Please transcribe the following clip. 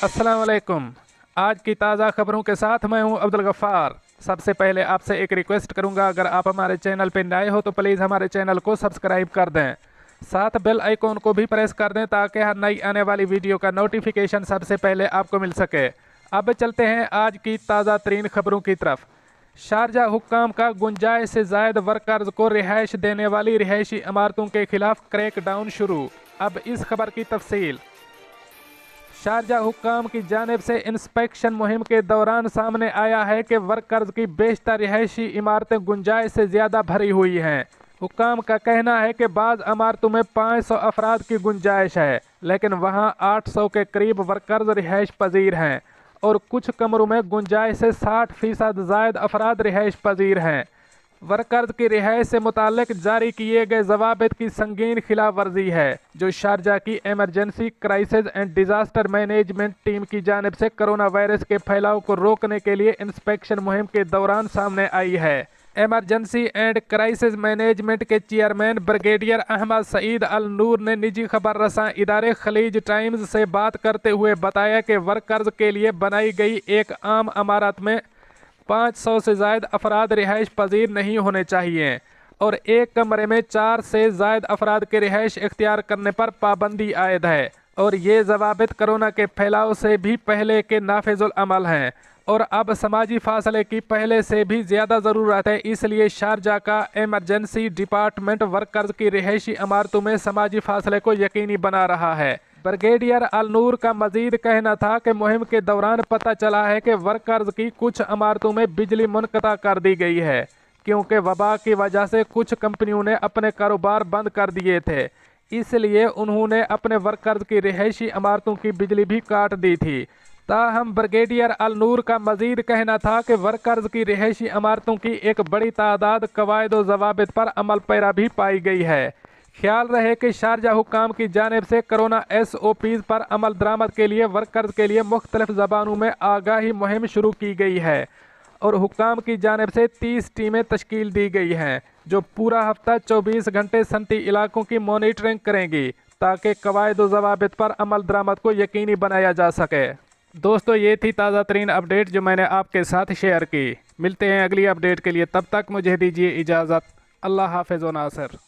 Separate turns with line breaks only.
अस्सलाम वालेकुम। आज की ताज़ा खबरों के साथ मैं हूं अब्दुल गफ़ार। सबसे पहले आपसे एक रिक्वेस्ट करूंगा, अगर आप हमारे चैनल पर नए हो तो प्लीज़ हमारे चैनल को सब्सक्राइब कर दें, साथ बेल आइकॉन को भी प्रेस कर दें ताकि हर नई आने वाली वीडियो का नोटिफिकेशन सबसे पहले आपको मिल सके। अब चलते हैं आज की ताज़ा तरीन खबरों की तरफ। शारजा हुक्काम का गुंजाइश से ज़ायद वर्कर्स को रिहाइश देने वाली रिहायशी इमारतों के खिलाफ क्रैकडाउन शुरू। अब इस खबर की तफसील। शारजा हुक्काम की जानिब से इंस्पेक्शन मुहिम के दौरान सामने आया है कि वर्कर्स की बेशतर रिहायशी इमारतें गुंजाइश से ज़्यादा भरी हुई हैं। हुक्काम का कहना है कि बाज़ इमारतों में 500 अफराद की गुंजाइश है, लेकिन वहां 800 के करीब वर्कर्स रिहाइश पजीर हैं और कुछ कमरों में गुंजाइश से 60% ज़ायद अफराद रिहाइश पजीर हैं। वर्कर्स की रिहाइश से मुताल्लिक जारी किए गए ज़वाबित की संगीन खिलाफ वर्जी है, जो शारजा की emergency crisis and disaster management team की जानिब से कोरोना वायरस के फैलाव को रोकने के लिए इंस्पेक्शन मुहिम के दौरान सामने आई है। एमरजेंसी एंड क्राइसिस मैनेजमेंट के चेयरमैन ब्रिगेडियर अहमद सईद अल नूर ने निजी खबर रसां इदारे खलीज टाइम्स से बात करते हुए बताया कि वर्कर्स के लिए बनाई गई एक आम इमारत में 500 से ज़ायद अफराद रिहाइश पजीर नहीं होने चाहिए और एक कमरे में 4 से ज़ायद अफराद के रिहाइश इख्तियार करने पर पाबंदी आयद है और ये ज़वाबित कोरोना के फैलाव से भी पहले के नाफिजुल अमल हैं और अब समाजी फासले की पहले से भी ज़्यादा ज़रूरत है। इसलिए शारजा का एमरजेंसी डिपार्टमेंट वर्कर्स की रिहायशी इमारतों में समाजी फासले को यकीनी बना रहा है। ब्रिगेडियर अल नूर का मजीद कहना था कि मुहिम के दौरान पता चला है कि वर्कर्स की कुछ इमारतों में बिजली मुनक़ता कर दी गई है, क्योंकि वबा की वजह से कुछ कंपनियों ने अपने कारोबार बंद कर दिए थे, इसलिए उन्होंने अपने वर्कर्स की रिहायशी इमारतों की बिजली भी काट दी थी। ताहम ब्रिगेडियर अल नूर का मजीद कहना था कि वर्कर्स की रिहायशी इमारतों की एक बड़ी तादाद कवायद व ज़वाबित पर अमल पैरा भी पाई गई है। ख्याल रहे कि शारजा हुक्काम की जानिब से कोरोना SOPs पर अमल दरामद के लिए वर्कर्स के लिए मुख्तलिफ ज़बानों में आगाही मुहिम शुरू की गई है और हुक्काम की जानिब से 30 टीमें तश्कील दी गई हैं, जो पूरा हफ्ता 24 घंटे सनती इलाकों की मॉनिटरिंग करेंगी ताकि कवायद व ज़वाबित पर अमल दरामद को यकीनी बनाया जा सके। दोस्तों, ये थी ताज़ा तरीन अपडेट जो मैंने आपके साथ शेयर की। मिलते हैं अगली अपडेट के लिए, तब तक मुझे दीजिए इजाज़त। अल्लाह हाफ़िज़ व नासिर।